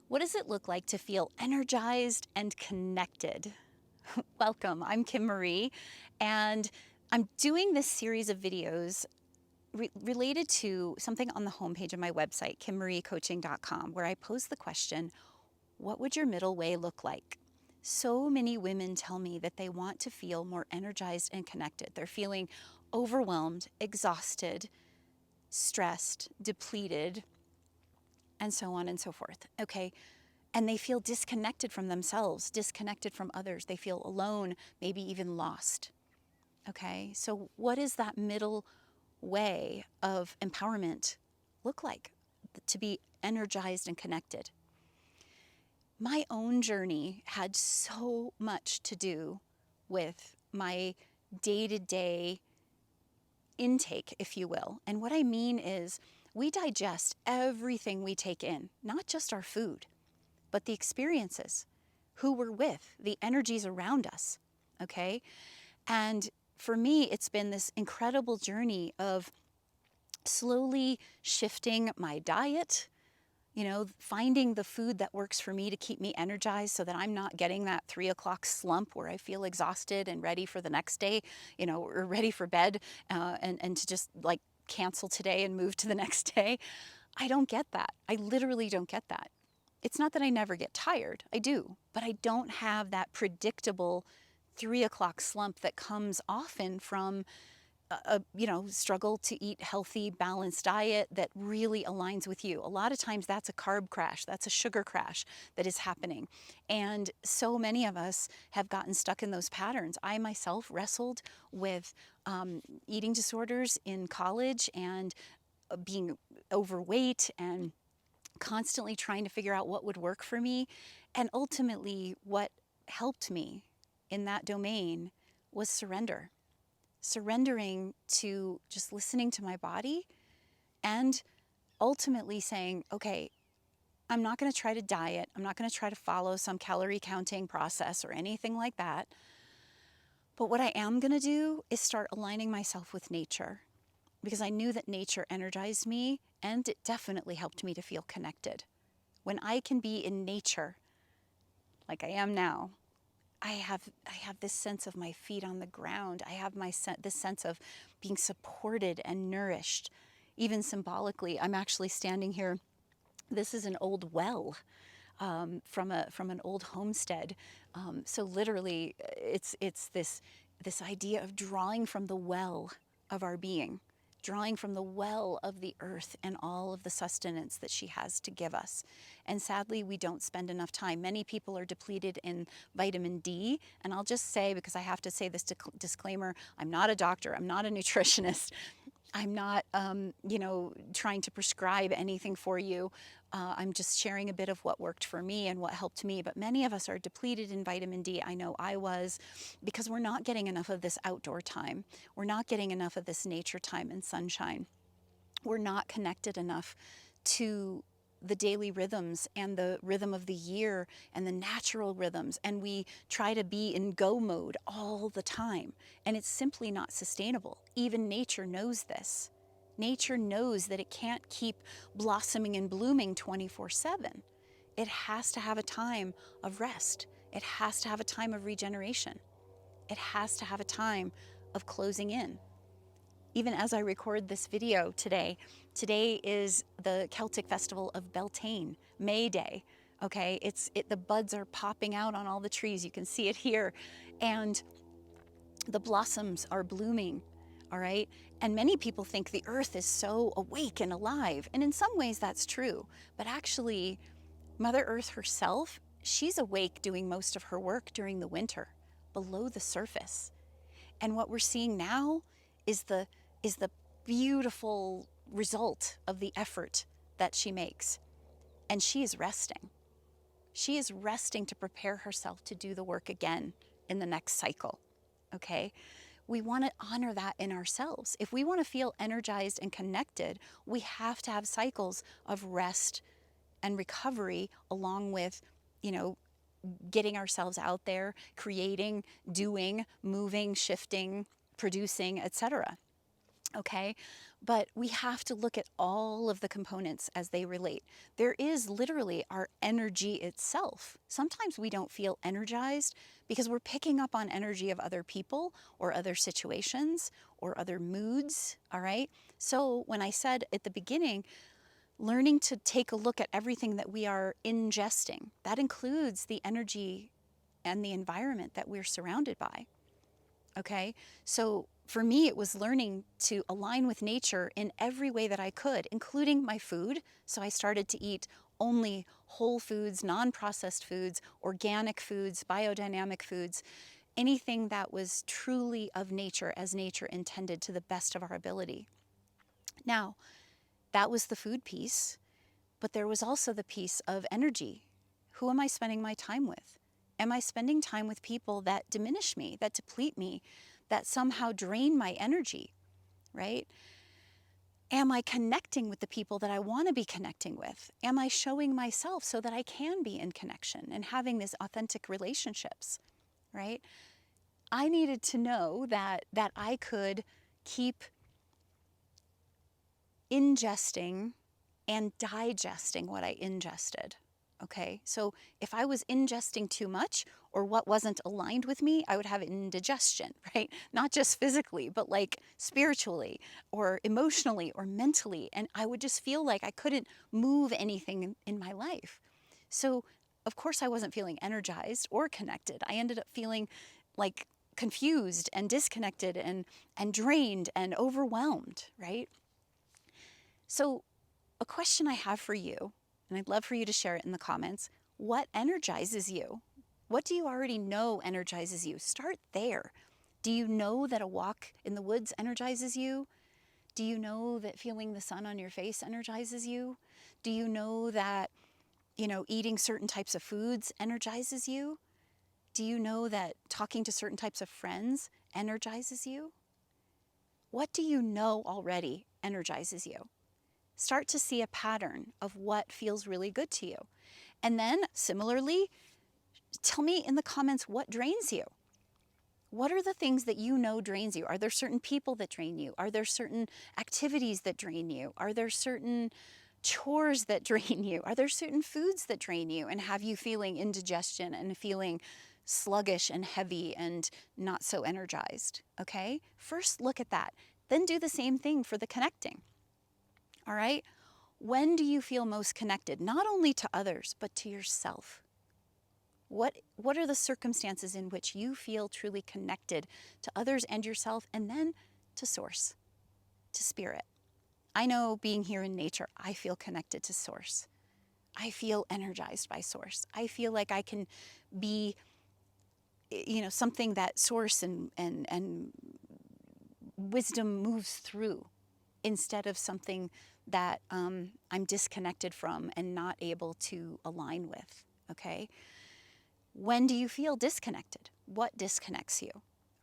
What does it look like to feel energized and connected? Welcome, I'm Kim Marie, and I'm doing this series of videos related to something on the homepage of my website, kimmariecoaching.com, where I pose the question, what would your middle way look like? So many women tell me that they want to feel more energized and connected. They're feeling overwhelmed, exhausted, stressed, depleted, and so on and so forth. Okay. And they feel disconnected from themselves, disconnected from others. They feel alone, maybe even lost. Okay. So, what does that middle way of empowerment look like to be energized and connected? My own journey had so much to do with my day to day intake, if you will. And what I mean is, we digest everything we take in, not just our food, but the experiences, who we're with, the energies around us. Okay. And for me, it's been this incredible journey of slowly shifting my diet, finding the food that works for me to keep me energized so that I'm not getting that 3 o'clock slump where I feel exhausted and ready for the next day, or ready for bed and to just like cancel today and move to the next day. I don't get that. I literally don't get that. It's not that I never get tired. I do, but I don't have that predictable 3 o'clock slump that comes often from struggle to eat healthy, balanced diet that really aligns with you. A lot of times that's a carb crash, that's a sugar crash that is happening. And so many of us have gotten stuck in those patterns. I myself wrestled with eating disorders in college and being overweight and constantly trying to figure out what would work for me. And ultimately, what helped me in that domain was surrendering to just listening to my body and ultimately saying, okay, I'm not going to try to diet. I'm not going to try to follow some calorie counting process or anything like that. But what I am going to do is start aligning myself with nature, because I knew that nature energized me and it definitely helped me to feel connected. When I can be in nature, like I am now, I have this sense of my feet on the ground. I have this sense of being supported and nourished, even symbolically. I'm actually standing here. This is an old well from an old homestead. So literally, it's this idea of drawing from the well of our being, drawing from the well of the earth and all of the sustenance that she has to give us. And sadly, we don't spend enough time. Many people are depleted in vitamin D. And I'll just say, because I have to say this disclaimer, I'm not a doctor, I'm not a nutritionist. I'm not, trying to prescribe anything for you. I'm just sharing a bit of what worked for me and what helped me. But many of us are depleted in vitamin D. I know I was, because we're not getting enough of this outdoor time. We're not getting enough of this nature time and sunshine. We're not connected enough to the daily rhythms and the rhythm of the year and the natural rhythms. And we try to be in go mode all the time. And it's simply not sustainable. Even nature knows this. Nature knows that it can't keep blossoming and blooming 24/7. It has to have a time of rest. It has to have a time of regeneration. It has to have a time of closing in. Even as I record this video today is the Celtic festival of Beltane, May Day. Okay, the buds are popping out on all the trees. You can see it here, and the blossoms are blooming. All right, and many people think the earth is so awake and alive, and in some ways that's true. But actually, Mother Earth herself, she's awake doing most of her work during the winter, below the surface. And what we're seeing now is the beautiful result of the effort that she makes. And she is resting. She is resting to prepare herself to do the work again in the next cycle. Okay? We want to honor that in ourselves. If we want to feel energized and connected, we have to have cycles of rest and recovery along with, getting ourselves out there, creating, doing, moving, shifting, producing, etc. Okay, but we have to look at all of the components as they relate. There is literally our energy itself. Sometimes we don't feel energized because we're picking up on energy of other people or other situations or other moods. All right, so when I said at the beginning, learning to take a look at everything that we are ingesting, that includes the energy and the environment that we're surrounded by. Okay, so for me, it was learning to align with nature in every way that I could, including my food. So I started to eat only whole foods, non processed foods, organic foods, biodynamic foods, anything that was truly of nature as nature intended to the best of our ability. Now, that was the food piece, but there was also the piece of energy. Who am I spending my time with? Am I spending time with people that diminish me, that deplete me, that somehow drain my energy, right? Am I connecting with the people that I want to be connecting with? Am I showing myself so that I can be in connection and having these authentic relationships, right? I needed to know that I could keep ingesting and digesting what I ingested. Okay, so if I was ingesting too much or what wasn't aligned with me, I would have indigestion, right? Not just physically, but like spiritually or emotionally or mentally. And I would just feel like I couldn't move anything in my life. So, of course, I wasn't feeling energized or connected. I ended up feeling like confused and disconnected and drained and overwhelmed, right? So, a question I have for you, and I'd love for you to share it in the comments. What energizes you? What do you already know energizes you? Start there. Do you know that a walk in the woods energizes you? Do you know that feeling the sun on your face energizes you? Do you know that, eating certain types of foods energizes you? Do you know that talking to certain types of friends energizes you? What do you know already energizes you? Start to see a pattern of what feels really good to you. And then similarly, tell me in the comments what drains you. What are the things that you know drains you? Are there certain people that drain you? Are there certain activities that drain you? Are there certain chores that drain you? Are there certain foods that drain you and have you feeling indigestion and feeling sluggish and heavy and not so energized? Okay? First look at that. Then do the same thing for the connecting. All right? When do you feel most connected, not only to others, but to yourself? What are the circumstances in which you feel truly connected to others and yourself, and then to source, to spirit? I know being here in nature, I feel connected to source. I feel energized by source. I feel like I can be, something that source and wisdom moves through instead of something that I'm disconnected from and not able to align with, okay? When do you feel disconnected? What disconnects you?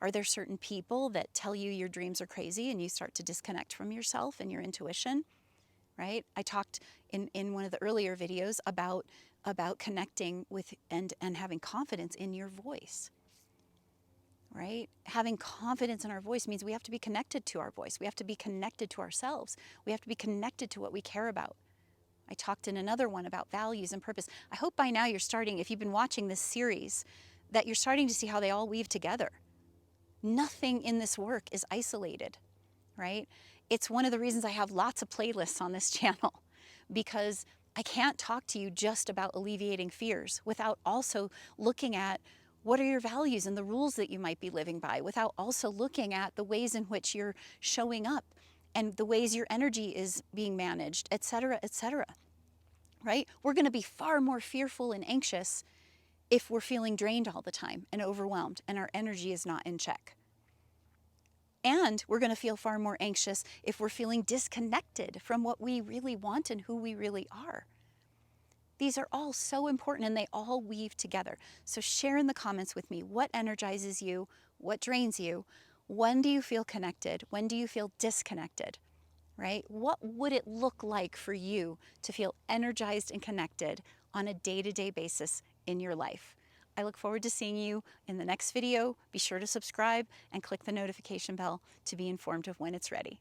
Are there certain people that tell you your dreams are crazy and you start to disconnect from yourself and your intuition, right? I talked in one of the earlier videos about connecting with and having confidence in your voice, right? Having confidence in our voice means we have to be connected to our voice. We have to be connected to ourselves. We have to be connected to what we care about. I talked in another one about values and purpose. I hope by now you're starting, if you've been watching this series, that you're starting to see how they all weave together. Nothing in this work is isolated, right? It's one of the reasons I have lots of playlists on this channel, because I can't talk to you just about alleviating fears without also looking at what are your values and the rules that you might be living by, without also looking at the ways in which you're showing up and the ways your energy is being managed, et cetera, right? We're going to be far more fearful and anxious if we're feeling drained all the time and overwhelmed and our energy is not in check. And we're going to feel far more anxious if we're feeling disconnected from what we really want and who we really are. These are all so important and they all weave together. So share in the comments with me what energizes you, what drains you, when do you feel connected, when do you feel disconnected, right? What would it look like for you to feel energized and connected on a day-to-day basis in your life? I look forward to seeing you in the next video. Be sure to subscribe and click the notification bell to be informed of when it's ready.